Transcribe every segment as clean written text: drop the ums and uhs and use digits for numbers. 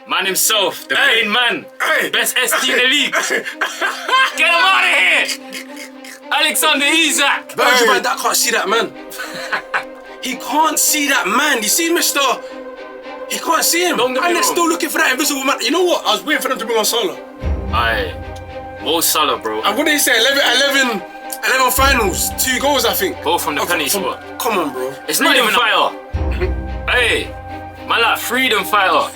Man himself, the main man, best SD in the league. Get him out of here! Alexander Isak. Virgil van Dijk can't see that man. He can't see that man. You see, Mister? He can't see him. And they're still looking for that invisible man. You know what? I was waiting for them to bring on Salah. Aye. Mo Salah, bro. And what did he say? 11 finals, 2 goals, I think. Both from the penalty spot. Come on, bro. It's not even fighter. Hey, man, like freedom fighter.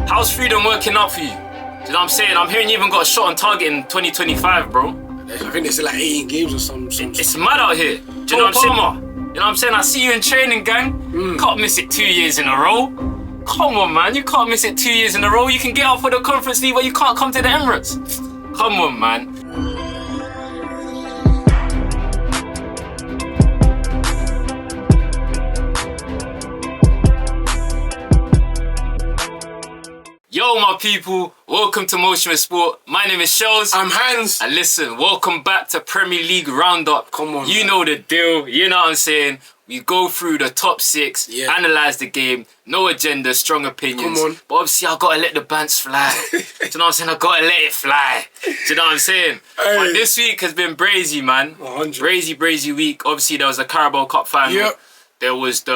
How's freedom working out for you? Do you know what I'm saying? I'm hearing you even got a shot on target in 2025, bro. I think they said like 18 games or something. It's mad out here. Do you know what I'm saying? You know what I'm saying? I see you in training, gang. Can't miss it 2 years in a row. Come on, man. You can't miss it 2 years in a row. You can get out for the Conference League, but you can't come to the Emirates. Come on, man. Yo, my people, welcome to Motion with Sport. My name is Shells. I'm Hans. And listen, welcome back to Premier League Roundup. Come on, you man. know the deal, you know what I'm saying? We go through the top 6, analyse the game, no agenda, strong opinions. Come on. But obviously, I gotta let the bants fly. Do you know what I'm saying? I gotta let it fly. Do you know what I'm saying? Hey. But this week has been brazy, man. 100. Brazy week. Obviously, there was the Carabao Cup final. Yep. There was the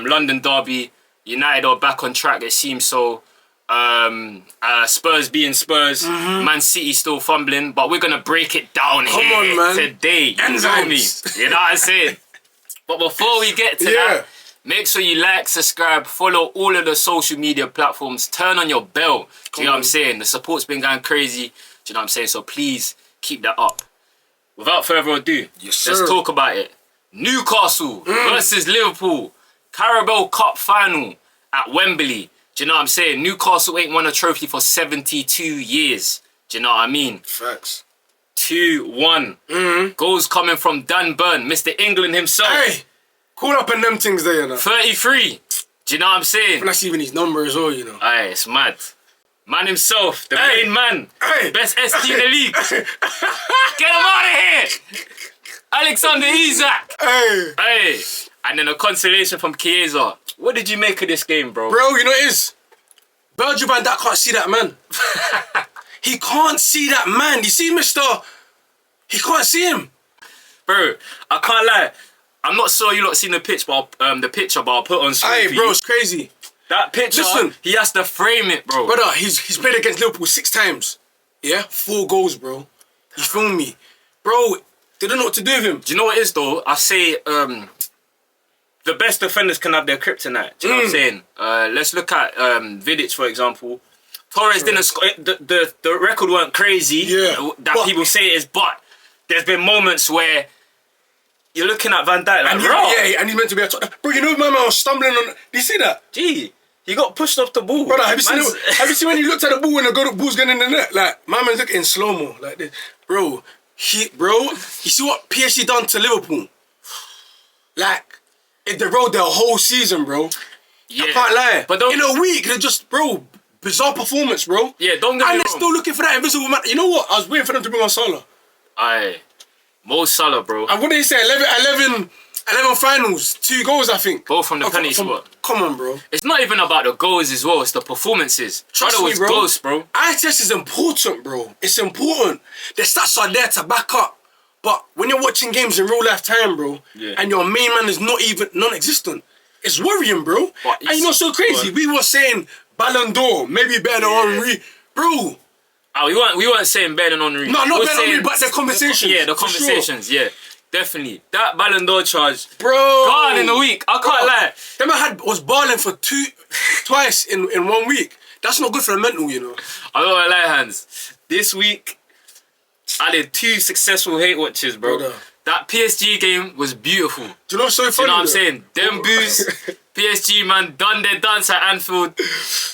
London derby. United are back on track, it seems so. Spurs being Spurs, Man City still fumbling, but we're gonna break it down here today. You know me? You know what I'm saying? But before we get to that, make sure you like, subscribe, follow all of the social media platforms, turn on your bell. Do you know what I'm saying? The support's been going crazy. Do you know what I'm saying? So please keep that up. Without further ado, let's talk about it. Newcastle versus Liverpool, Carabao Cup final at Wembley. Do you know what I'm saying? Newcastle ain't won a trophy for 72 years. Do you know what I mean? Facts. 2-1. Goals coming from Dan Burn, Mr. England himself. Hey, call up and them things there, you know. 33. Do you know what I'm saying? And that's even his number as well, you know. Aye, it's mad. Man himself, the main man, best SD in the league. Get him out of here! Alexander Isak. Hey. And then a consolation from Chiesa. What did you make of this game, bro? Bro, you know what it is? Virgil van Dijk can't see that man. He can't see that man. You see, Mister? He can't see him. Bro, I can't lie. I'm not sure you lot seen the pitch, but I'll put on screen. Hey, bro, it's crazy. That picture, he has to frame it, bro. Brother, he's played against Liverpool 6 times. Yeah? 4 goals, bro. You feel me? Bro, they don't know what to do with him. Do you know what it is, though? I say, the best defenders can have their kryptonite. Do you know what I'm saying? Let's look at Vidic, for example. Torres didn't score. The record weren't crazy that people say it is, but there's been moments where you're looking at Van Dijk like, and he's meant to be a top. Bro, you know my man was stumbling on. Do you see that? Gee, he got pushed off the ball. Brother, have you seen when he looked at the ball when the ball's going in the net? Like, my man's looking in slow-mo like this. Bro, you see what PSG done to Liverpool? Like, they rode their whole season, bro. Yeah. I can't lie. But in a week, they're just, bro, bizarre performance, bro. Yeah, don't get me wrong. And they're still looking for that invisible man. You know what? I was waiting for them to bring on Salah. Aye. Mo Salah, bro. And what did he say? 11 finals, 2 goals, I think. Both from the penalty spot. Come on, bro. It's not even about the goals as well. It's the performances. Brother was close, bro. Eye test is important, bro. It's important. The stats are there to back up. But when you're watching games in real life time, bro, and your main man is not even non-existent, it's worrying, bro. And you know, so crazy. We were saying Ballon d'Or, maybe better than Henry, bro. We weren't saying better than Henry. No, not better than Henry, but the conversations. The conversations. Yeah, definitely. That Ballon d'Or charge, bro. Gone in a week. I can't lie. That man was balling for twice in 1 week. That's not good for the mental, you know. I don't wanna lie, Hans. This week, I did 2 successful hate watches, bro. Brother. That PSG game was beautiful. Do you know what's so funny? You know what I'm saying? Them boos, PSG, man, done their dance at Anfield.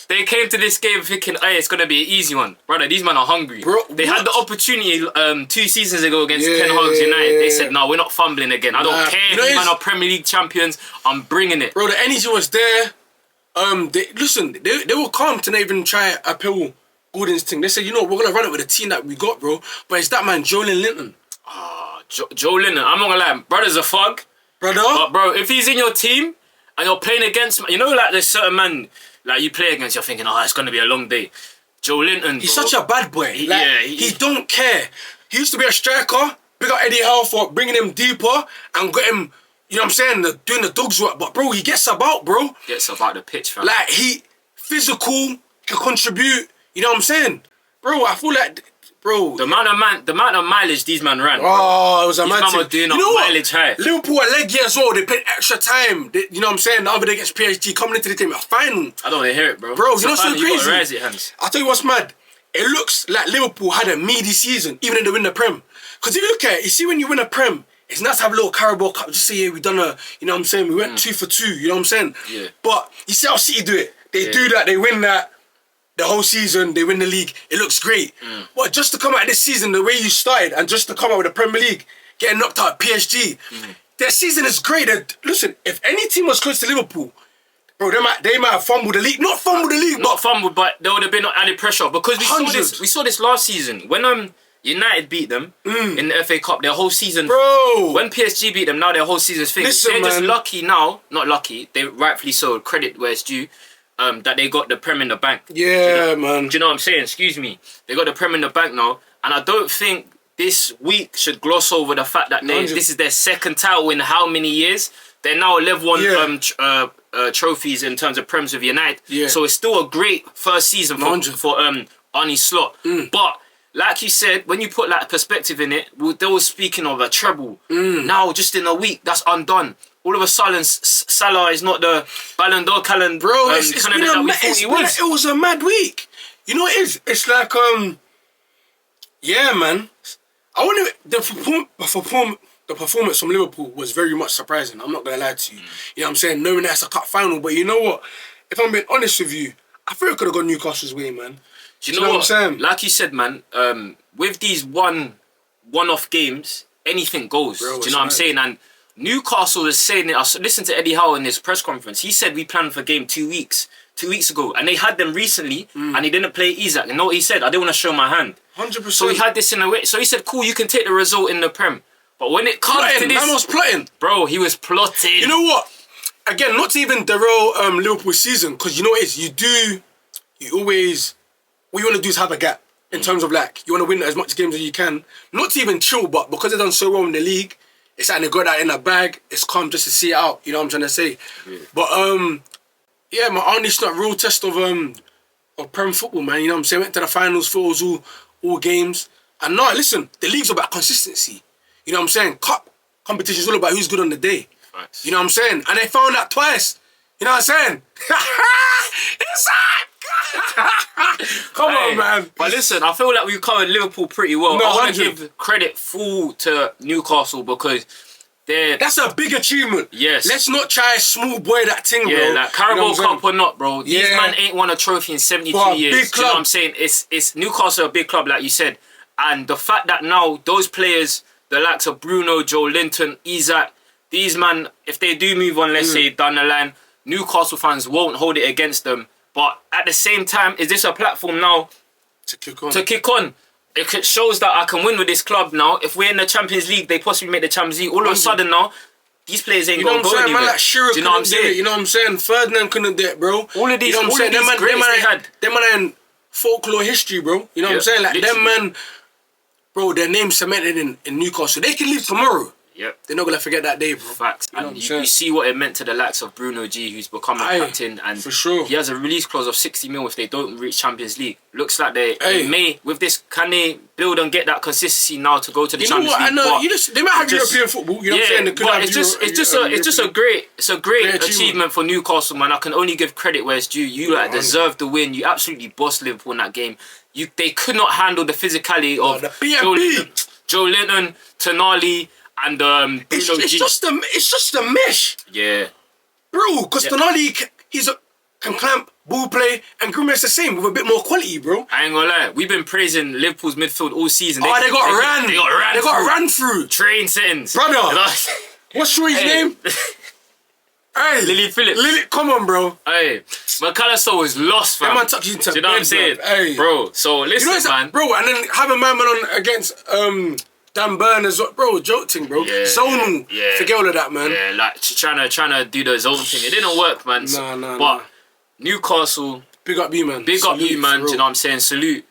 They came to this game thinking, hey, it's going to be an easy one. Brother, these men are hungry. Bro, they had the opportunity 2 seasons ago against Ten Hag's United. They said, no, we're not fumbling again. I don't care if these men are Premier League champions. I'm bringing it. Bro, the energy was there. They were calm to not even try appeal Gordon's thing. They said, you know, we're going to run it with the team that we got, bro. But it's that man, Joelin Linton. Joe Linton, I'm not gonna lie, brother's a thug. Brother? But bro, if he's in your team and you're playing against, you know, like there's certain man, like you play against, you're thinking, oh, it's gonna be a long day. Joe Linton, he's such a bad boy. He don't care. He used to be a striker. Big up Eddie Howe for bringing him deeper and got him, you know what I'm saying, doing the dog's work. But bro, he gets about, bro. Gets about the pitch, fam. Like he physical, can contribute. You know what I'm saying, bro? I feel like, bro, the amount of mileage these man ran. Oh, it was a mad thing. Doing mileage high. Liverpool are leggy as well. They played extra time. You know what I'm saying? The other day against PSG, coming into the game, a final. I don't want to hear it, bro. Bro, you know what's so crazy? You gotta raise your hands. I'll tell you what's mad. It looks like Liverpool had a meaty season, even if they win the Prem. Because if you look at it, you see when you win a Prem, it's nice to have a little Carabao Cup. Just say, yeah, we done a, you know what I'm saying? We went 2 for 2, you know what I'm saying? Yeah. But you see how City do it. They do that, they win that. The whole season, they win the league. It looks great. But just to come out this season, the way you started, and just to come out with the Premier League, getting knocked out at PSG, their season is great. Listen, if any team was close to Liverpool, bro, they might have fumbled the league. Not fumbled the league, not fumbled, but there would have been added pressure because we saw this last season when United beat them in the FA Cup. Their whole season, bro. When PSG beat them, now their whole season's finished. They're just lucky now. Not lucky. They rightfully so. Credit where it's due. That they got the Prem in the bank. Yeah, man. Do you know what I'm saying? Excuse me. They got the Prem in the bank now, and I don't think this week should gloss over the fact that this is their second title in how many years? They're now level one trophies in terms of Prems with United. Yeah. So it's still a great first season for Arne Slot. But like you said, when you put like perspective in it, they were speaking of a treble. Now, just in a week, that's undone. All of a sudden, Salah is not the Ballon d'Or calendar. Bro, it was a mad week. You know what it is? It's like, yeah, man. I wonder, the performance from Liverpool was very much surprising. I'm not going to lie to you. You know what I'm saying? Knowing that's a cup final. But you know what? If I'm being honest with you, I feel it could have gone Newcastle's way, man. Do you know what I'm saying? Like you said, man, with these one-off games, anything goes. Bro, do you know what I'm saying? And Newcastle is saying it. I listened to Eddie Howe in his press conference. He said we planned for game 2 weeks ago, and they had them recently, and he didn't play Isaac. You know what he said? I didn't want to show my hand. 100%. So he had this in a way. So he said, "Cool, you can take the result in the Prem." But when it comes to this, man was plotting, bro. He was plotting. You know what? Again, not to even derail Liverpool season, because you know what it is. You always, what you want to do is have a gap in terms of like you want to win as much games as you can. Not to even chill, but because they've done so well in the league. It's like they got that in a bag. It's calm just to see it out. You know what I'm trying to say? Yeah. But yeah, my Arnie's not real test of Prem football, man. You know what I'm saying? Went to the finals, finals, all games. And no, listen, the league's about consistency. You know what I'm saying? Cup competition's all about who's good on the day. Nice. You know what I'm saying? And they found that twice. You know what I'm saying? It's Come on, man. But listen, I feel like we've covered Liverpool pretty well. I want to give credit full to Newcastle because that's a big achievement. Yes. Let's not try small boy that thing, bro. Yeah, like Carabao Cup or not, bro. These man ain't won a trophy in 72 years. Big club. Do you know what I'm saying? It's Newcastle, a big club, like you said. And the fact that now those players, the likes of Bruno, Joe Linton, Isaac, these man, if they do move on, let's say down the line, Newcastle fans won't hold it against them. But at the same time, is this a platform now to kick on? It shows that I can win with this club now. If we're in the Champions League, they possibly make the Champions League. All of a sudden now, these players ain't going to go anywhere. Man, like Shearer, do you know what I'm saying? You know what I'm saying? Ferdinand couldn't do it, bro. All of these, you know what I'm saying? Them man in folklore history, bro. You know what I'm saying? Like them man, bro, their name's cemented in Newcastle. They can leave tomorrow. Yep. They're not going to forget that day, bro. Facts. And you see what it meant to the likes of Bruno G, who's become a captain. And for sure. He has a release clause of 60 mil if they don't reach Champions League. Looks like they may, with this, can they build and get that consistency now to go to the Champions League? I know, they might have European football, you know what I'm saying? But it's just a great achievement for Newcastle, man. I can only give credit where it's due. You deserve the win. You absolutely bossed Liverpool in that game. They could not handle the physicality of Joe Linton, Tonali, and it's just the mesh. Yeah. Bro, because Tonali, can clamp, ball play, and Grimace the same with a bit more quality, bro. I ain't gonna lie. We've been praising Liverpool's midfield all season. They got ran through. Train settings. Brother. What's Shree's name? Hey. Lily Phillips. Come on, bro. Hey. McAllister was lost, fam. That man took you to you know what I'm saying? Hey. Bro, so listen, man. Bro, and then having my man on against Dan Burn as well. Bro, joke thing, bro. Yeah, Zonal. Forget all of that, man. Yeah, like trying to do the zone thing. It didn't work, man. Nah. But Newcastle. Big up you, man. Big up you, man. Do you know what I'm saying? Salute.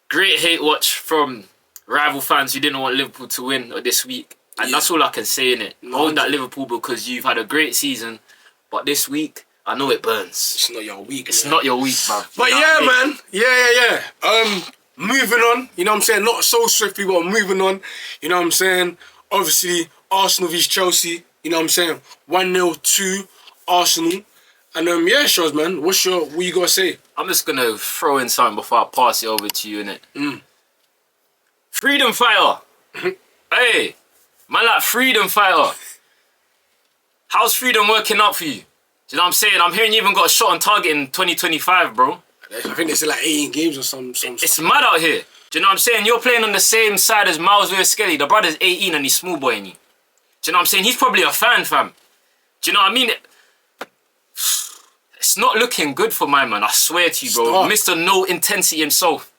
Great hate watch from rival fans who didn't want Liverpool to win this week. And that's all I can say, innit? Hold that Liverpool because you've had a great season. But this week, I know it burns. It's not your week, It's not your week, man. But yeah, man. Yeah. Moving on. You know what I'm saying? Not so swiftly, but moving on. You know what I'm saying? Obviously, Arsenal vs Chelsea. You know what I'm saying? 1-0 to Arsenal. And yeah, Shows, man. What you gotta say? I'm just gonna throw in something before I pass it over to you, innit? Freedom fighter. Hey, man, like freedom fighter. How's freedom working out for you? Do you know what I'm saying? I'm hearing you even got a shot on target in 2025, bro. I think they said like 18 games or something. It's mad out here. Do you know what I'm saying? You're playing on the same side as Miles Lewis-Skelly. The brother's 18 and he's small boying you. Do you know what I'm saying? He's probably a fan, fam. Do you know what I mean? It's not looking good for my man. I swear to you, bro. Mr. No Intensity himself.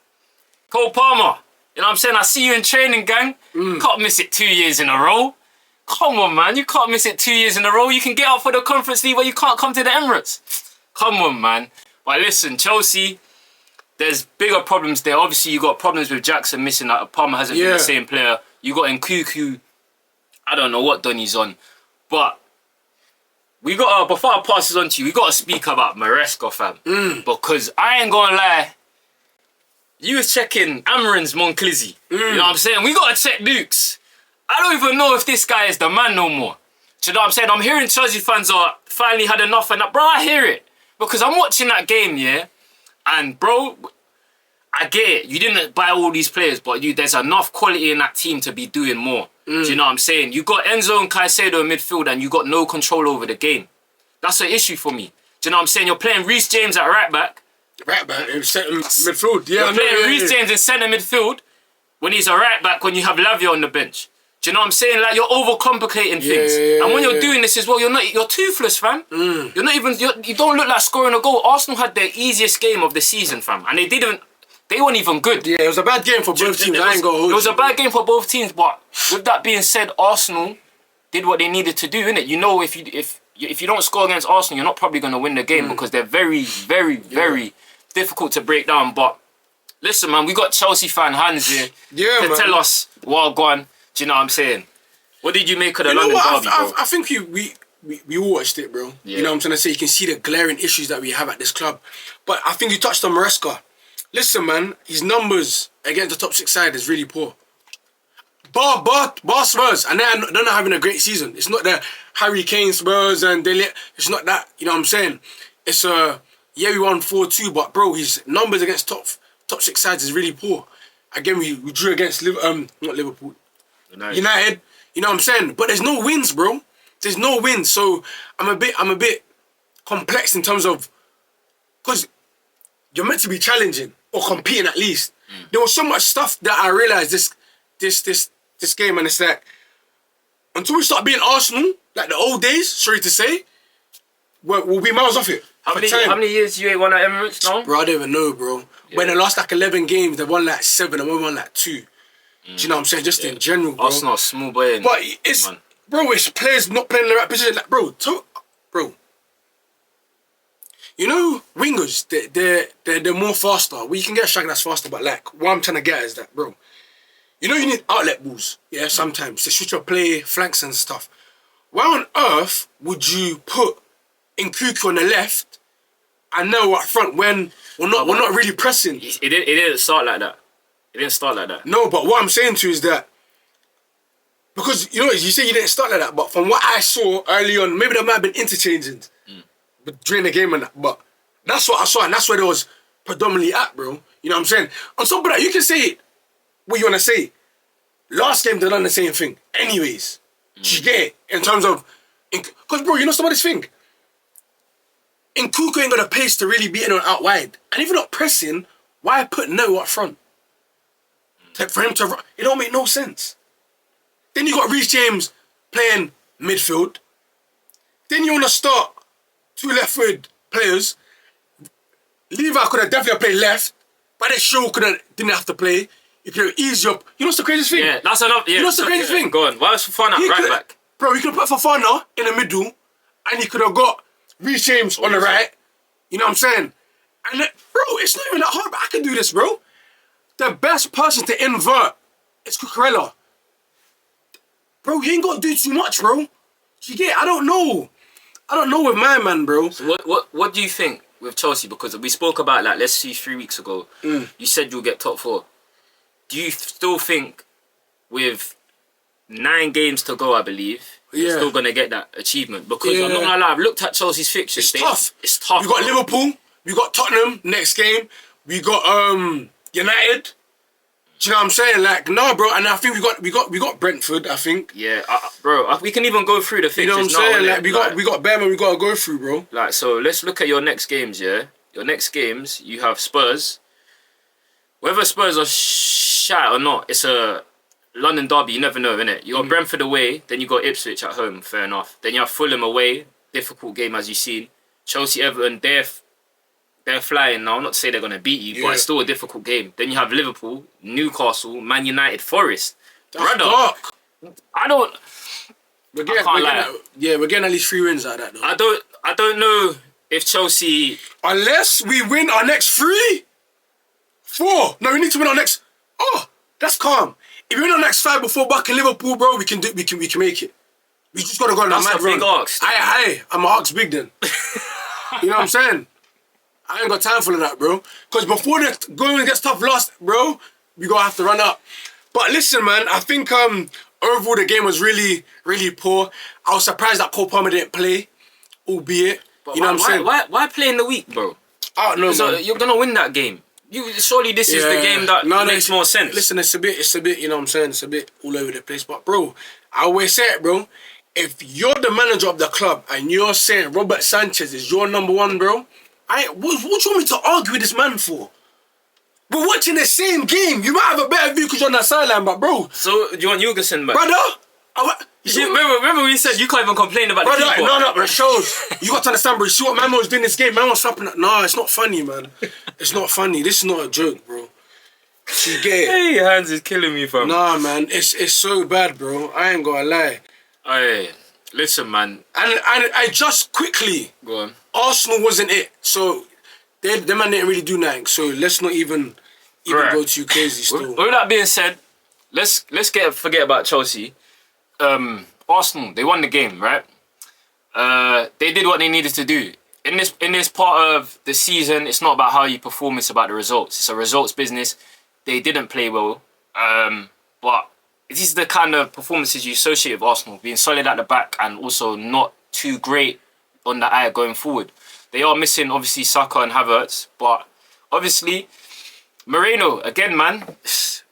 Cole Palmer. You know what I'm saying? I see you in training, gang. Can't miss it 2 years in a row. Come on, man. You can't miss it 2 years in a row. You can get out for the Conference League, but you can't come to the Emirates. Come on, man. But listen, Chelsea, there's bigger problems there. Obviously, you got problems with Jackson missing. Like, Palmer hasn't been the same player. You got Nkunku. I don't know what Donny's on. But we got before I pass this on to you, we got to speak about Maresca, fam. Because I ain't gonna lie, you was checking Amarin's Monclizzy. You know what I'm saying? We got to check Dukes. I don't even know if this guy is the man no more. Do you know what I'm saying? I'm hearing Chelsea fans are finally had enough and that. Bro, I hear it. Because I'm watching that game, yeah? And, bro, I get it. You didn't buy all these players, but there's enough quality in that team to be doing more. Do you know what I'm saying? You got Enzo and Caicedo in midfield and you got no control over the game. That's an issue for me. Do you know what I'm saying? You're playing Reece James at right back. Right back in centre midfield. Yeah, you're playing Reece James in centre midfield when he's a right back when you have Lavia on the bench. Do you know what I'm saying? Like, you're overcomplicating things. And when you're doing this as well, you're toothless, fam. You're not even, you don't look like scoring a goal. Arsenal had their easiest game of the season, fam. And they weren't even good. Yeah, it was a bad game for both teams. It was a bad game for both teams, but with that being said, Arsenal did what they needed to do, innit? You know, if you don't score against Arsenal, you're not probably going to win the game because they're very, very, very difficult to break down. But listen, man, we got Chelsea fan Hans here to tell us what gone. Do you know what I'm saying? What did you make of the London derby, bro? I think we all watched it, bro. Yeah. You know what I'm trying to say? You can see the glaring issues that we have at this club. But I think you touched on Maresca. Listen, man, his numbers against the top 6 side is really poor. Bar Spurs, and they're not having a great season. It's not the Harry Kane Spurs and it's not that. You know what I'm saying? It's we won 4-2, but bro, his numbers against top 6 sides is really poor. Again, we drew against not Liverpool. United, you know what I'm saying? But there's no wins, bro. There's no wins. So I'm a bit complex in terms of, because you're meant to be challenging or competing at least. There was so much stuff that I realized this game, and it's like, until we start being Arsenal, like the old days, sorry to say, we'll be miles off it. How many years you ain't won at Emirates now? Bro, I don't even know, bro. Yeah. When they lost like 11 games, they won like 7 and we won like 2. Do you know what I'm saying? Just in general, bro. Arsenal small boy. But it's players not playing in the right position. Like, bro. You know, wingers, they're more faster. Well, you can get a striker that's faster, but like, what I'm trying to get is that, bro, you know you need outlet balls, yeah, sometimes, to switch your play, flanks and stuff. Why on earth would you put Nkunku on the left and now up front when we're not really pressing? It didn't start like that. It didn't start like that. No, but what I'm saying to you is that, because, you know, you say you didn't start like that, but from what I saw early on, maybe there might have been interchanging during the game and that, but that's what I saw, and that's where it was predominantly at, bro. You know what I'm saying? On top of that, you can say what you want to say. Last game, they done the same thing. Anyways, you get it? In terms of, because, bro, you know somebody's thing? Nkunku ain't got a pace to really be in or out wide. And if you're not pressing, why put No up front? For him to run, it don't make no sense. Then you got Reece James playing midfield. Then you want to start 2 left-footed players. Levi could have definitely played left, but that show didn't have to play. You could have eased up. You know what's the craziest thing? Yeah, that's enough. Yeah, you know what's the craziest thing? Go on. Why was Fofana right back? Bro, you could have put Fofana in the middle, and he could have got Reece James on the right. You know what I'm saying? And bro, it's not even that hard, but I can do this, bro. The best person to invert is Cucurella. Bro, he ain't got to do too much, bro. You get? I don't know with my man, bro. So what do you think with Chelsea? Because we spoke about that, let's see, 3 weeks ago. You said you'll get top 4. Do you still think with 9 games to go, I believe, you're still going to get that achievement? Because I'm not going to lie, I've looked at Chelsea's fixtures. It's tough. We got Liverpool. We got Tottenham next game. We got United. Do you know what I'm saying? Like, no, bro. And I think we got Brentford, I think. Yeah, bro. We can even go through the fixtures. You know what I'm saying? Like, we got Bearman we got to go through, bro. Like, so let's look at your next games, yeah? Your next games, you have Spurs. Whether Spurs are shite or not, it's a London derby. You never know, innit? You got Brentford away, then you got Ipswich at home. Fair enough. Then you have Fulham away. Difficult game, as you've seen. Chelsea, Everton, they're flying now. Not to say they're going to beat you, but it's still a difficult game. Then you have Liverpool, Newcastle, Man United, Forest. That's dark. I don't... We're getting at least 3 wins out of that, though. I don't know if Chelsea... Unless we win our next 3, 4. No, we need to win our next... Oh, that's calm. If we win our next 5 before back in Liverpool, bro, we can make it. We just got to go on that mad run. That's a big ask. I'm a ox big then. You know what I'm saying? I ain't got time for that, bro. Because before the going gets tough last, bro, we gonna have to run up. But listen, man, I think overall the game was really, really poor. I was surprised that Cole Palmer didn't play, albeit. But you know what I'm saying? Why play in the week, bro? I don't know, so man. You're gonna win that game. Surely this is the game that makes more sense. Listen, it's a bit, you know what I'm saying? It's a bit all over the place. But bro, I always say it, bro. If you're the manager of the club and you're saying Robert Sanchez is your number 1, bro, what do you want me to argue with this man for? We're watching the same game. You might have a better view because you're on that sideline, but bro. So, do you want Jurgensen back? Brother! Remember we said you can't even complain about the keeper? No, but it shows. You got to understand, bro. You see what Mamo was doing this game? Mamo was slapping that. Nah, it's not funny, man. It's not funny. This is not a joke, bro. You get it? Hey, hands is killing me, fam. Nah, man. It's so bad, bro. I ain't gonna lie. Hey, listen, man. And I just quickly... Go on. Arsenal wasn't it, so the man didn't really do nothing. So let's not even go too crazy still. With that being said, let's forget about Chelsea. Arsenal, they won the game, right? They did what they needed to do. In this part of the season, it's not about how you perform, it's about the results. It's a results business. They didn't play well, but these are the kind of performances you associate with Arsenal, being solid at the back and also not too great on the eye going forward. They are missing, obviously, Saka and Havertz, but obviously, Moreno, again, man,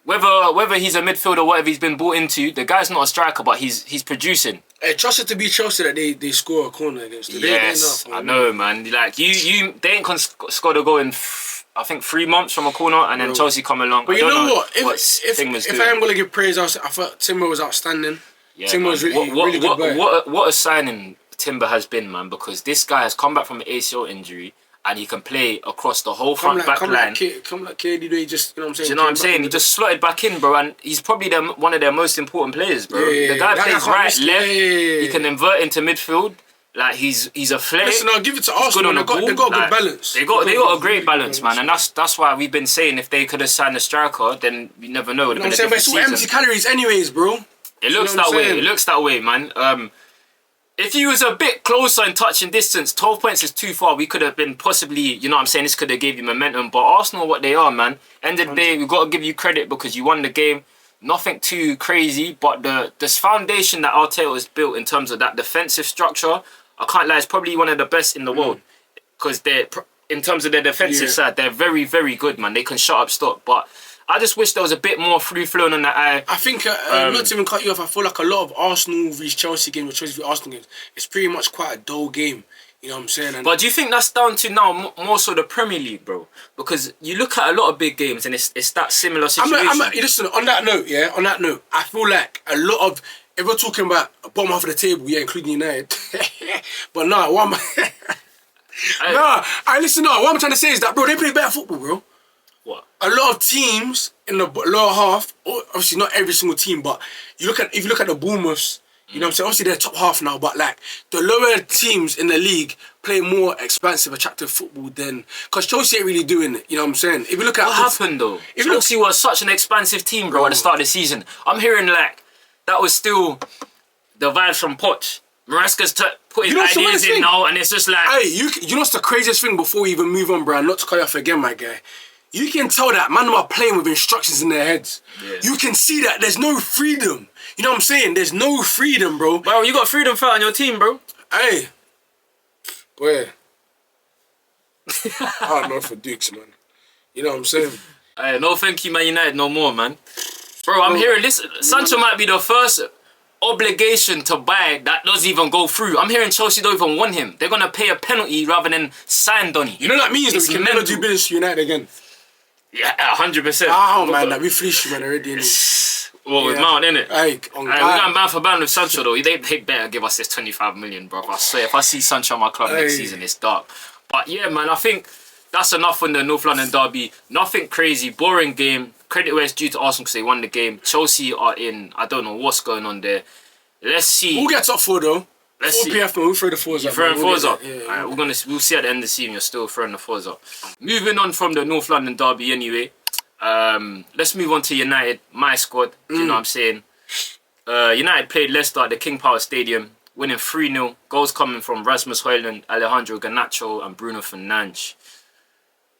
whether he's a midfielder, whatever he's been brought into, the guy's not a striker, but he's producing. Hey, trust it to be Chelsea that they score a corner against them. Yes, I know, man. Like, they ain't scored a goal in, I think, 3 months from a corner, and then Chelsea come along. But you know what? If I am going to give praise, I thought Timber was outstanding. Yeah, Timber was really good. What a signing Timber has been, man, because this guy has come back from an ACL injury and he can play across the whole back line. Come like KD, just, you know what I'm saying? Do you know what I'm saying? He just slotted back in, bro, and he's probably one of their most important players, bro. The guy plays right, left. He can invert into midfield. Like, he's athletic. Listen, I'll give it to Arsenal. They got a good balance. They got a great balance, man, and that's why we've been saying if they could have signed a striker, then we never know. But it's all empty calories, anyways, bro. It looks that way. It looks that way, man. If he was a bit closer in touching distance, 12 points is too far. We could have been possibly, you know what I'm saying, this could have gave you momentum. But Arsenal, what they are, man, end of the day, we've got to give you credit because you won the game. Nothing too crazy, but this foundation that Arteta has built in terms of that defensive structure, I can't lie, it's probably one of the best in the world. Because in terms of their defensive side, they're very, very good, man. They can shut up stock. But I just wish there was a bit more free-flowing on that eye. I think, not to even cut you off, I feel like a lot of Arsenal v Chelsea games, or Chelsea v Arsenal games, it's pretty much quite a dull game. You know what I'm saying? And but do you think that's down to now more so the Premier League, bro? Because you look at a lot of big games and it's that similar situation. Listen, on that note, I feel like a lot of, if we're talking about bottom half of the table, including United, but what I'm trying to say is that, bro, they play better football, bro. What? A lot of teams in the lower half, obviously not every single team, but if you look at the Bournemouths, You know what I'm saying? Obviously, they're top half now, but like the lower teams in the league play more expansive, attractive football than because Chelsea ain't really doing it. You know what I'm saying? If you look at what happened though, Chelsea was such an expansive team, bro, at the start of the season. I'm hearing like that was still the vibes from Poch. Maresca's put his ideas in now, and it's just like, hey, you know what's the craziest thing before we even move on, bro? Not to cut you off again, my guy. You can tell that man are playing with instructions in their heads. Yeah. You can see that there's no freedom. You know what I'm saying? There's no freedom, bro. Bro, you got freedom fight on your team, bro. Hey. Boy. I don't know for Dukes, man. You know what I'm saying? Hey, no thank you, Man United, no more, man. Bro, I'm hearing this. Sancho might be the first obligation to buy that doesn't even go through. I'm hearing Chelsea don't even want him. They're going to pay a penalty rather than sign Donny. You know what that means? That we can never do business with United again. Yeah, 100%. Oh, man, that we fleeced you, man, already, innit? Well, with Mount, innit? Hey, we're going ban for ban with Sancho, though. They better give us this 25 million, bro. I swear, if I see Sancho on my club next season, it's dark. But yeah, man, I think that's enough on the North London derby. Nothing crazy, boring game. Credit where it's due to Arsenal because they won the game. Chelsea are in. I don't know what's going on there. Let's see. We'll get top 4, though. Let's 4 PF, man. We'll throw the 4s up. You're throwing 4s up? Yeah. Alright, we'll see at the end of the season. You're still throwing the 4s up. Moving on from the North London derby anyway. Let's move on to United, my squad. Do you know what I'm saying? United played Leicester at the King Power Stadium, winning 3-0. Goals coming from Rasmus Højlund, Alejandro Garnacho, and Bruno Fernandes.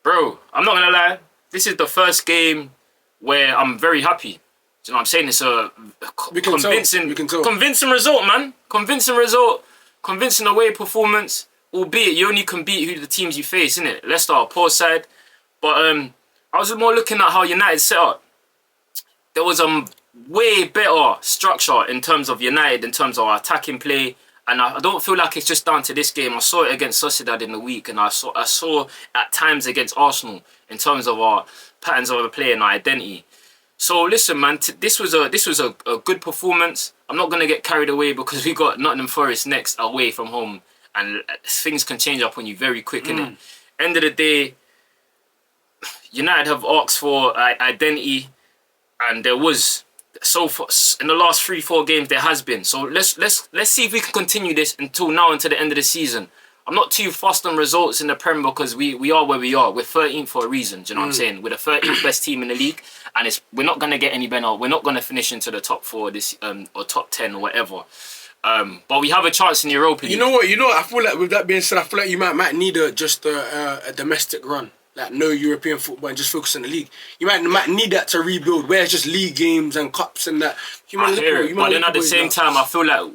Bro, I'm not gonna lie. This is the first game where I'm very happy. Do you know what I'm saying? It's a convincing result, man. Convincing result, convincing away performance. Albeit you only can beat who the teams you face, innit? Leicester are a poor side, but I was more looking at how United set up. There was a way better structure in terms of United, in terms of our attacking play. And I don't feel like it's just down to this game. I saw it against Sociedad in the week, and I saw at times against Arsenal in terms of our patterns of our play and our identity. So listen, man, this was a good performance. I'm not gonna get carried away because we got Nottingham Forest next away from home, and things can change up on you very quick. Innit? End of the day, United have asked for identity, and there was so far in the last 3-4 games there has been. So let's see if we can continue this until the end of the season. I'm not too fussed on results in the Premier because we are where we are. We're 13th for a reason. Do you know what I'm saying? We're the 13th best team in the league, and we're not gonna get any better. We're not gonna finish into the top 4 this or top 10 or whatever. But we have a chance in the Europa League. You know what? I feel like with that being said, I feel like you might need a domestic run. Like no European football and just focus on the league. You might need that to rebuild where it's just league games and cups and that. But then at the same time, I feel like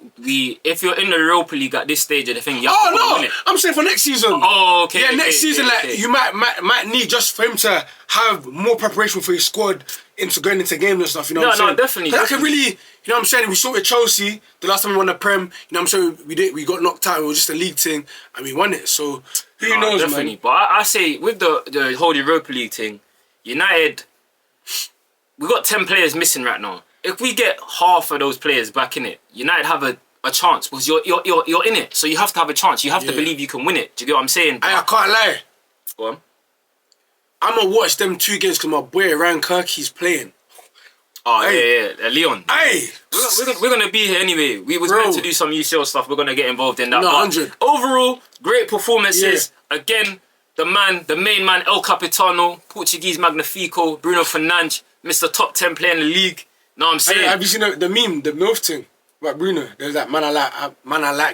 if you're in the Europa League at this stage of the thing, you have to win it. I'm saying for next season. Oh, okay. Yeah, next season, you might need just for him to have more preparation for his squad into going into games and stuff. You know what I'm saying? No, definitely. I can really, you know what I'm saying? We saw it with Chelsea the last time we won the Prem. You know what I'm saying? We got knocked out. It was just a league thing, and we won it. So who knows, definitely. Man? But I say with the whole Europa League thing, United, we got 10 players missing right now. If we get half of those players back in it, United have a chance because you're in it. So you have to have a chance. You have to believe you can win it. Do you get what I'm saying? I can't lie. Go on. I'm going to watch them 2 games because my boy Ryan Kirky's playing. Oh, yeah. Leon. Hey! We're going to be here anyway. We was meant to do some UCL stuff. We're going to get involved in that. No, 100. Overall, great performances. Yeah. Again, the main man, El Capitano, Portuguese Magnifico, Bruno Fernandes, Mr. Top 10 player in the league. Know what I'm saying? Hey, have you seen the meme, the MILF thing? About Bruno, there's that man I like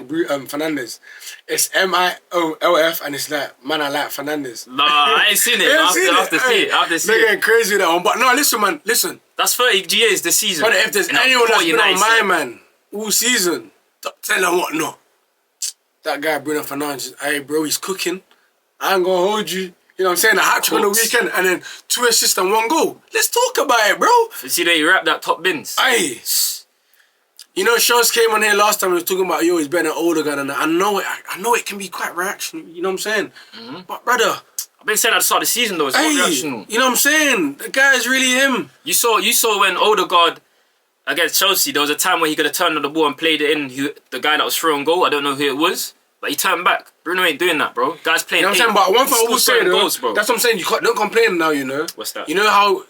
Fernandes. It's MILF and it's like man I like Fernandes. Nah, I ain't seen it. I have to see it. They're getting crazy with that one. But no, listen, man, listen. That's 30 GAs this season. But if there's anyone that's been on my man all season, top 10 and whatnot, that guy Bruno Fernandes, hey bro, he's cooking. I ain't gonna hold you. You know what I'm saying? A hat-trick on the weekend and then 2 assists and 1 goal. Let's talk about it, bro. You see that you wrapped that top bins. Hey. You know, Shows came on here last time and was talking about, he's better than older guy, and I know it can be quite reactionary, you know what I'm saying? But brother, I've been saying at the start of the season though, it's not reactional. You know what I'm saying? The guy is really him. You saw when Odegaard against Chelsea, there was a time where he could have turned on the ball and played it in. The guy that was throwing goal, I don't know who it was, but he turned back. Bruno ain't doing that, bro. Guy's playing. You know what I'm saying? But one thing I will say though, goals, bro. That's what I'm saying. Don't complain now. You know. What's that? You know how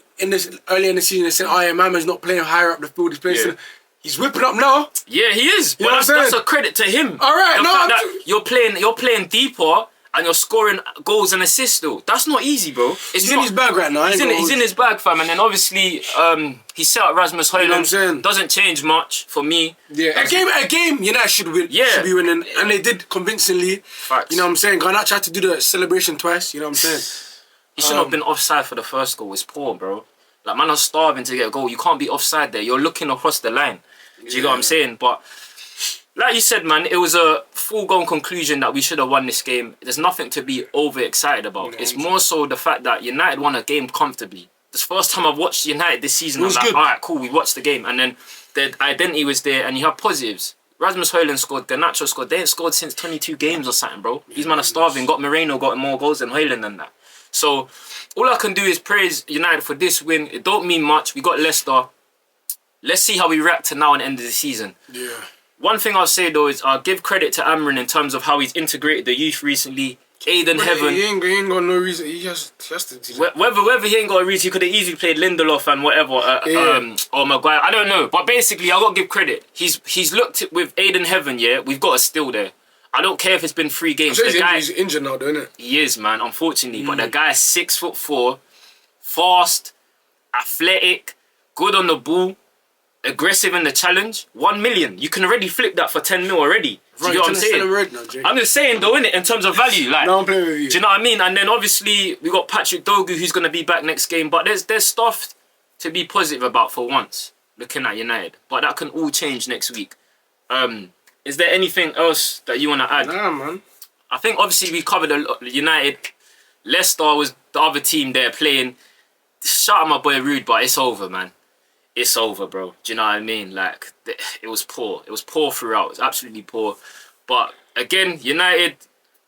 earlier in the season they said, "Oh yeah, Mama's not playing higher up the field. He's playing." He's whipping up now. Yeah, he is. You but know that's a credit to him. All right, the fact that you're playing deeper and you're scoring goals and assists though. That's not easy, bro. He's in his bag right now. He's in his bag, fam. And then obviously, he set up Rasmus Højlund. You know doesn't change much for me. Yeah, a game, United should win. Yeah. Should be winning, and they did convincingly. Facts. You know what I'm saying? Garnacho tried to do the celebration twice. You know what I'm saying? He shouldn't have been offside for the first goal. It's poor, bro. Like, man, are starving to get a goal. You can't be offside there. You're looking across the line. Do you get what I'm saying? But like you said, man, it was a foregone conclusion that we should have won this game. There's nothing to be overexcited about. It's more so the fact that United won a game comfortably. This first time I've watched United this season, I'm like, all right, cool, we watched the game. And then the identity was there and you have positives. Rasmus Højlund scored, Garnacho scored. They ain't scored since 22 games or something, bro. These men are starving. Moreno got more goals than Højlund than that. So all I can do is praise United for this win. It don't mean much. We got Leicester. Let's see how we react to now and end of the season. Yeah. One thing I'll say though is I'll give credit to Amrin in terms of how he's integrated the youth recently. Aiden Heaven. He ain't got no reason. He has to. Whether he ain't got a reason, he could have easily played Lindelof and whatever, or Maguire. I don't know. But basically, I got to give credit. He's looked at, with Aiden Heaven, yeah, we've got a steal there. I don't care if it's been 3 games. He's injured now, don't it? He is, man, unfortunately. But the guy's 6'4", fast, athletic, good on the ball, aggressive in the challenge. 1 million. You can already flip that for 10 mil already. Do you know what I'm saying? I'm just saying though, innit, in terms of value. Like, no, I'm playing with you. Do you know what I mean? And then obviously we got Patrick Dogu who's gonna be back next game. But there's stuff to be positive about for once, looking at United. But that can all change next week. Is there anything else that you wanna add? Nah, man. I think obviously we covered a lot. United. Leicester was the other team there playing. Shout out my boy Rude, but it's over, man. It's over, bro. Do you know what I mean? Like, it was poor. It was poor throughout. It was absolutely poor. But again, United,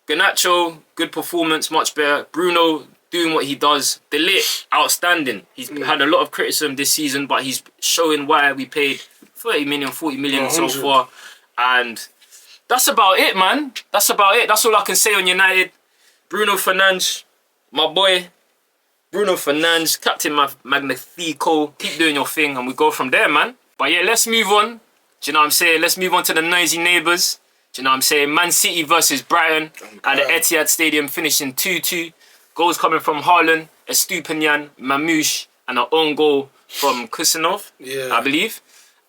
Garnacho, good performance, much better. Bruno doing what he does. De Ligt, outstanding. He's had a lot of criticism this season, but he's showing why we paid 30 million, 40 million so far. And that's about it, man. That's about it. That's all I can say on United. Bruno Fernandes, my boy. Bruno Fernandes, Captain Magnifico, keep doing your thing and we go from there, man. But yeah, let's move on. Do you know what I'm saying? Let's move on to the noisy neighbours. Do you know what I'm saying? Man City versus Brighton at the Etihad Stadium, finishing 2-2. Goals coming from Haaland, Estupiñán, Mamouche, and an own goal from Kusanov, I believe.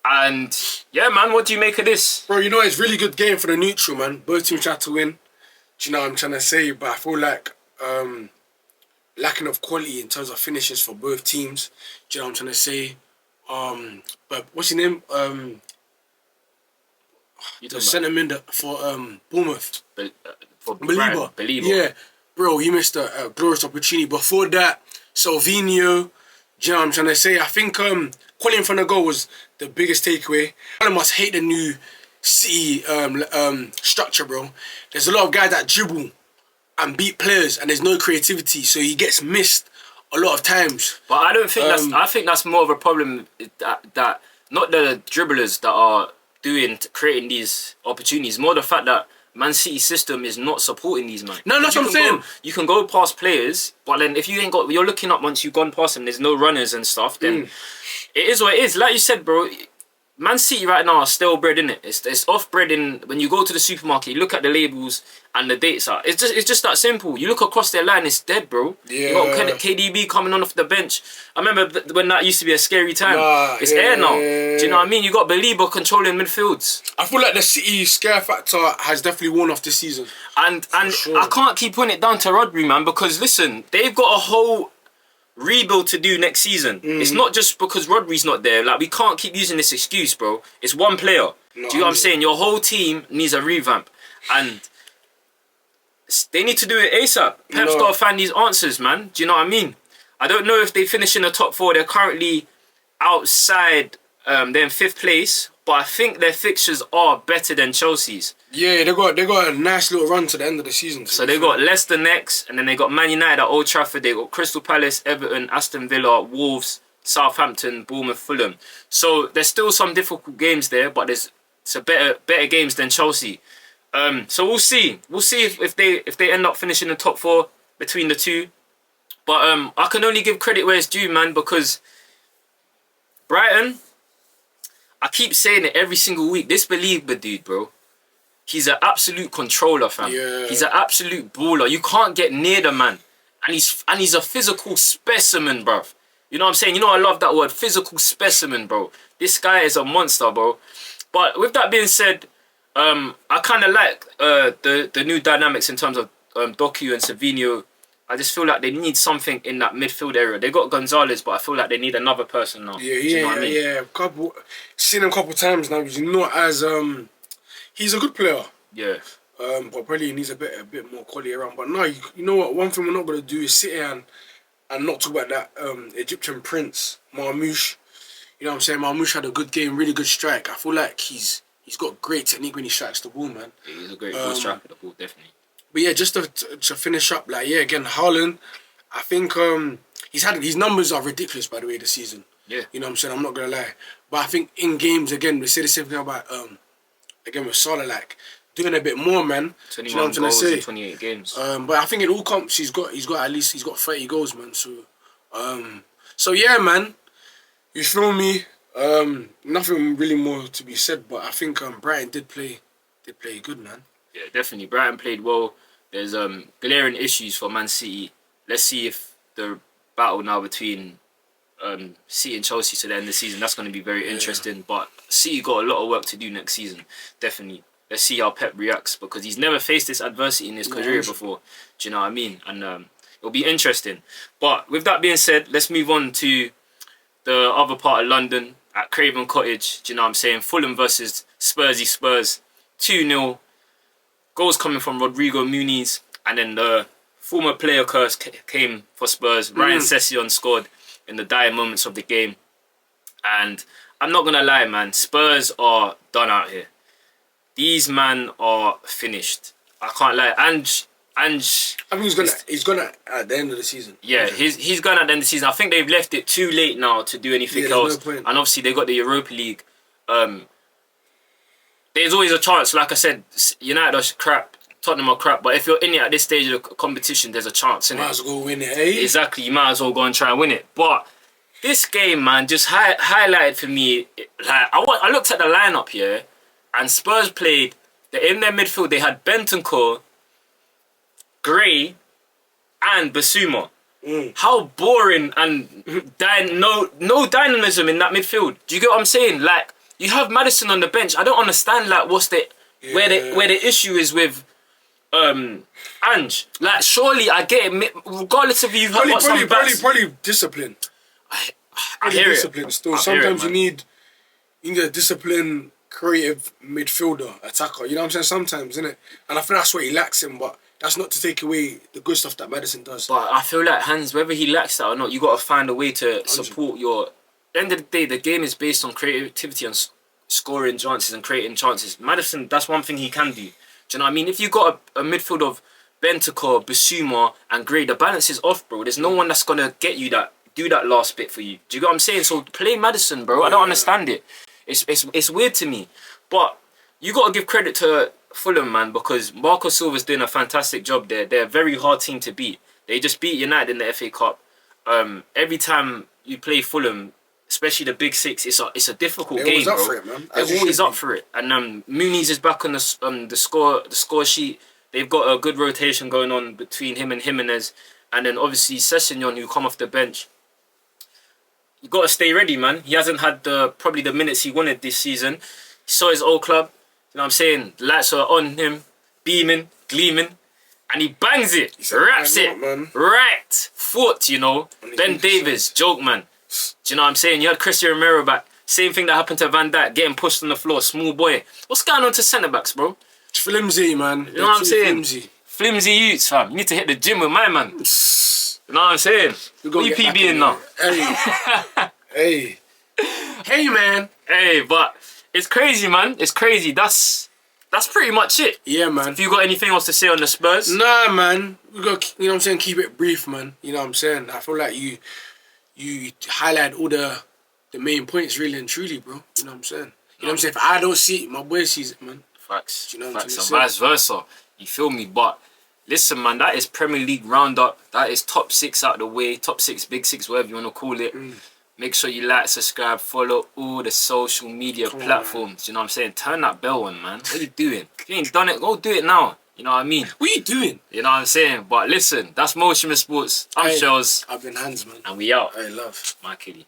And yeah, man, what do you make of this? Bro, you know, it's a really good game for the neutral, man. Both teams tried to win. Do you know what I'm trying to say? But I feel like lacking of quality in terms of finishes for both teams. Do you know what I'm trying to say? But what's his name? The centre mid for Bournemouth. Belieber. Yeah, bro, he missed a glorious opportunity. Before that, Salvinho. Do you know what I'm trying to say? I think quality in front of goal was the biggest takeaway. I must hate the new City structure, bro. There's a lot of guys that dribble and beat players, and there's no creativity, so he gets missed a lot of times. But I don't think I think that's more of a problem that not the dribblers that are creating these opportunities, more the fact that Man City system is not supporting these man. No, that's what I'm saying. You can go past players, but then if you ain't got, you're looking up once you've gone past them, there's no runners and stuff, then it is what it is. Like you said, bro, Man City right now are stale bread, innit? It's off bread in when you go to the supermarket, you look at the labels and the dates are. It's just that simple. You look across their line, it's dead, bro. Yeah. You got KDB coming on off the bench. I remember when that used to be a scary time. It's air now. Do you know what I mean? You got Belieber controlling midfields. I feel like the City scare factor has definitely worn off this season. And sure. I can't keep putting it down to Rodri, man, because listen, they've got a whole rebuild to do next season. It's not just because Rodri's not there. Like, we can't keep using this excuse, bro. It's one player. Do you know what I'm saying? Your whole team needs a revamp, and they need to do it ASAP. Pep's got to find these answers, man. Do you know what I mean? I don't know if they finish in the top 4. They're currently outside. They're in 5th place, but I think their fixtures are better than Chelsea's. Yeah, they got a nice little run to the end of the season. So they got Leicester next, and then they got Man United at Old Trafford. They got Crystal Palace, Everton, Aston Villa, Wolves, Southampton, Bournemouth, Fulham. So there's still some difficult games there, but it's a better games than Chelsea. So we'll see. We'll see if they end up finishing the top 4 between the two. But I can only give credit where it's due, man, because Brighton, I keep saying it every single week. This Belieber dude, bro. He's an absolute controller, fam. Yeah. He's an absolute baller. You can't get near the man. And he's a physical specimen, bruv. You know what I'm saying? You know I love that word, physical specimen, bro. This guy is a monster, bro. But with that being said, I kind of like the new dynamics in terms of Doku and Savinho. I just feel like they need something in that midfield area. They got Gonzalez, but I feel like they need another person now. Yeah. Seen him a couple times now. He's not as he's a good player. Yeah. But probably he needs a bit more quality around. But no, you know what? One thing we're not gonna do is sit here and not talk about that Egyptian prince Marmoush. You know what I'm saying? Marmoush had a good game, really good strike. I feel like he's got great technique when he strikes the ball, man. Yeah, he's a great ball striker, the ball, definitely. But yeah, just to finish up, like again, Haaland, I think his numbers are ridiculous, by the way, this season. Yeah. You know what I'm saying? I'm not gonna lie. But I think in games again, we say the same thing about again with Salah, like doing a bit more, man. 21 goals in 28 games. But I think in all comps he's got 30 goals, man. So yeah, man. You feel me? Nothing really more to be said, but I think Brighton did play good, man. Yeah, definitely. Brighton played well. There's glaring issues for Man City. Let's see if the battle now between City and Chelsea to the end of the season, that's going to be very interesting. But City got a lot of work to do next season, definitely. Let's see how Pep reacts, because he's never faced this adversity in his career before. Do you know what I mean? And it'll be interesting. But with that being said, let's move on to the other part of London at Craven Cottage. Do you know what I'm saying? Fulham versus Spurs 2-0. Goals coming from Rodrigo Muniz, and then the former player curse came for Spurs. Ryan Sessegnon scored in the dying moments of the game. And I'm not going to lie, man. Spurs are done out here. These men are finished. I can't lie. Ange. I mean, he's gonna at the end of the season. Yeah, he's gone at the end of the season. I think they've left it too late now to do anything else. No point. And obviously they got the Europa League. There's always a chance. Like I said, United are crap, Tottenham are crap. But if you're in it at this stage of the competition, there's a chance. Might as well win it, eh? Exactly. You might as well go and try and win it. But this game, man, just highlighted for me. Like I looked at the lineup here, and Spurs played. In their midfield, they had Bentancur, Gray, and Basuma. How boring and no dynamism in that midfield. Do you get what I'm saying? Like, you have Maddison on the bench. I don't understand like where the issue is with Ange. Like, surely I get it, regardless of you have got some backs. Probably discipline. I hear discipline it. Still, sometimes you need a disciplined, creative midfielder, attacker. You know what I'm saying? Sometimes, innit? And I feel that's what he lacks in, but that's not to take away the good stuff that Maddison does. But I feel like Hans, whether he lacks that or not, you got to find a way to support your. At the end of the day, the game is based on creativity and scoring chances and creating chances. Maddison, that's one thing he can do. Do you know what I mean? If you got a midfield of Bentancur, Basuma, and Gray, the balance is off, bro. There's no one that's gonna get you do that last bit for you. Do you get what I'm saying? So play Maddison, bro. I don't understand it. It's weird to me. But you got to give credit to Fulham, man, because Marco Silva's doing a fantastic job there. They're a very hard team to beat. They just beat United in the FA Cup. Every time you play Fulham, especially the Big Six, it's a difficult game, bro. For it, man. They're always up for it. And Muniz is back on the score sheet. They've got a good rotation going on between him and Jimenez, and then obviously Sessegnon, who come off the bench. You got to stay ready, man. He hasn't had probably the minutes he wanted this season. He saw his old club. You know what I'm saying? The lights are on him, beaming, gleaming, and he bangs it, wraps it, right foot, you know. Ben Davies, joke, man. Do you know what I'm saying? You had Christian Romero back. Same thing that happened to Van Dijk, getting pushed on the floor, small boy. What's going on to centre-backs, bro? It's flimsy, man. You know what I'm saying? Flimsy youths, fam. You need to hit the gym with my man. You know what I'm saying? What you PBing now? Hey. Hey, man. Hey, but it's crazy, man. It's crazy. That's pretty much it. Yeah, man. If you got anything else to say on the Spurs? Nah, man. We got, you know what I'm saying, keep it brief, man. You know what I'm saying? I feel like you highlight all the main points, really and truly, bro. You know what I'm saying? You know what I'm saying? If I don't see it, my boy sees it, man. Facts. You know what Facts, and vice versa. You feel me? But listen, man, that is Premier League roundup. That is top 6 out of the way. Top 6, Big 6, whatever you want to call it. Make sure you like, subscribe, follow all the social media platforms. You know what I'm saying? Turn that bell on, man. What are you doing? If you ain't done it, go do it now. You know what I mean? What are you doing? You know what I'm saying? But listen, that's Motion Sports. I'm Shells. I've been Hands, man. And we out. Hey, love. My kitty.